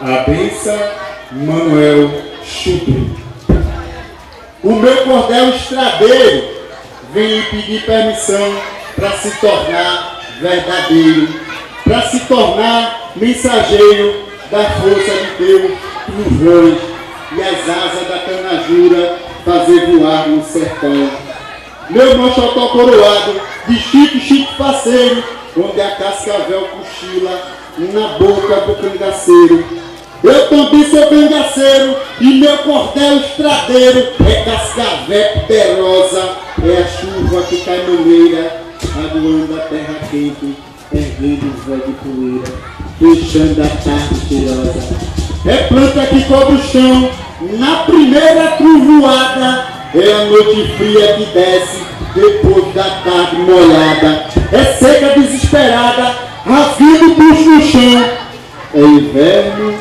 A benção Manuel Chutu. O meu cordel estradeiro vem lhe pedir permissão para se tornar verdadeiro, para se tornar mensageiro da força de Deus nos voos e as asas da canajura fazer voar no sertão. Meu mochotó coroado de chique faceiro, onde a cascavel cochila na boca do cangaceiro. Eu também sou cangaceiro e meu cordel estradeiro é cascavel poderosa, é a chuva que cai maneira, aguando a terra quente, erguendo o véu de poeira, deixando a tarde cheirosa. É planta que cobre o chão na primeira trovoada, é a noite fria que desce depois da tarde molhada. É seca desesperada, rasgando o bucho no chão. É inverno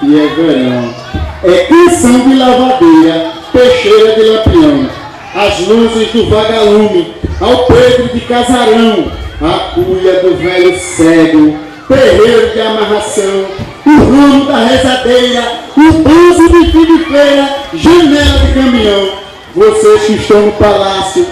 e é verão. É canção de lavadeira, peixeira de lampião. As luzes do vagalume, ao Pedro de casarão. A cuia do velho cego, terreiro de amarração. O rumo da rezadeira, o banzo de fim de feira, janela de caminhão. Vocês que estão no palácio,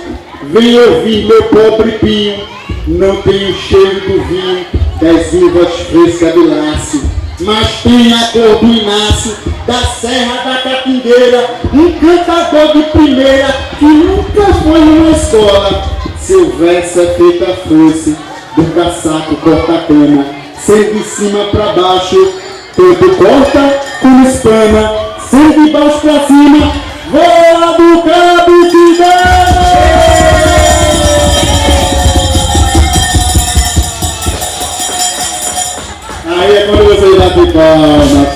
vem ouvir meu pobre pinho. Não tem o cheiro do vinho das uvas frescas do laço, mas tem a cor do Inácio da Serra da Catingueira, um cantador de primeira que nunca foi numa escola. Seu verso é feito a foice do caçaco corta-cana, sendo de cima para baixo, tanto corta como espana, sendo de baixo para cima, voa do cabo que dá! Aí é quando você dá de palma.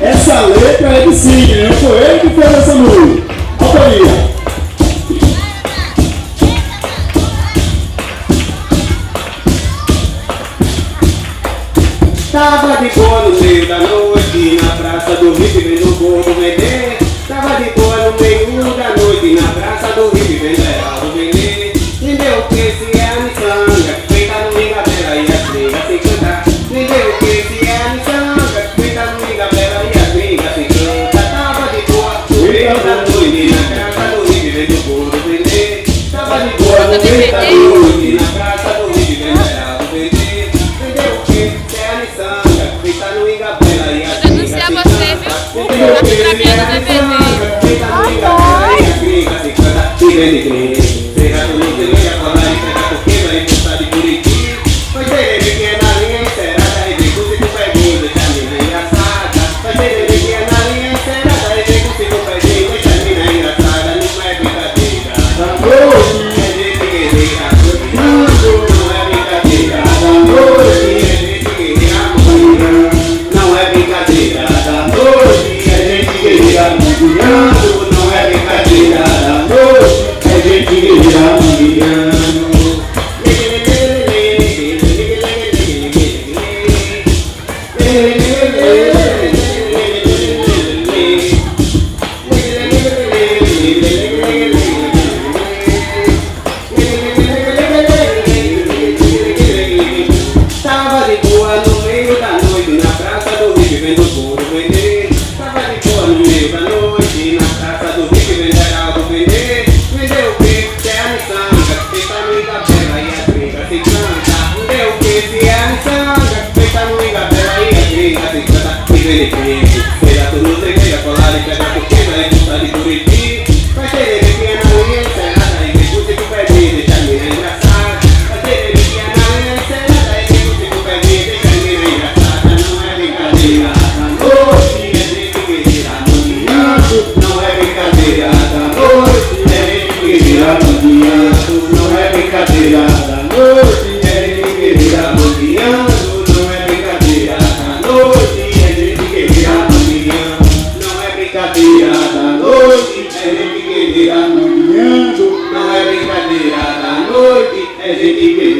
Essa letra é de Sidney, não foi ele que fez essa música. Autoria. Tava de boa no meio da noite, na praça do Rio, vendo o gordo vender. Tava de boa no meio da noite, na praça do Rio, vendo Heraldo vender. Entendeu o que se é a miçanga, feita no Mingabela e as brigas se cantar. Entendeu o que se é a miçanga, feita no Mingabela e as brigas se cantar. Tava de boa no meio da noite, na praça do Rio, vendo o gordo vender. Tava de boa no meio da noite, na praça do Rio, vendo Heraldo vender. Entendeu o que se é a miçanga, feita no Mingabela e as brigas se cantar. Entendeu o que se é a miçanga, feita no Mingabela e as brigas se cantar. Será do Niterói, a colar e pegar coqueiro, aí postar de Buriti. Pois ele pequena linha encerada, e vem com cinco peguinhos, deixa a mina engraçada. Pois ele pequena linha encerada, e vem com cinco peguinhos, deixa a mina engraçada. Não é brincadeira, da noite, é gente guerreira, não é brincadeira, da noite, é gente guerreira, não é brincadeira, da noite, é gente guerreira, não é brincadeira, da noite. Gente guerreira mundiano. Tava de boa no meio da noite, na praça do Rio, vendo couro vender. Tava de boa no meio da noite, na praça do Rio, vendo Heraldo vender. Entendeu o que se é a miçanga, feita no Mingabela e as brigas se canta. Entendeu o que se é a miçanga, feita no Mingabela e as brigas se canta. E vem de frente, feira tudo cerveja, colar e pega coqueiro, aí puta de Buriti. Vai ter pequena unha encerrada, e vem com cinco pezinhos, deixa a mina engraçada. Vai ter pequena unha encerrada, e vem com cinco pezinhos, deixa a mina engraçada. Não é brincadeira, da noite, é gente guerreira, não é brincadeira, da noite. Não é brincadeira da noite, é gente guerreira mundiano. Não é brincadeira da noite, é gente guerreira mundiano. Não é brincadeira da noite, é gente guerreira mundiano. Não é brincadeira da noite, é gente guerreira.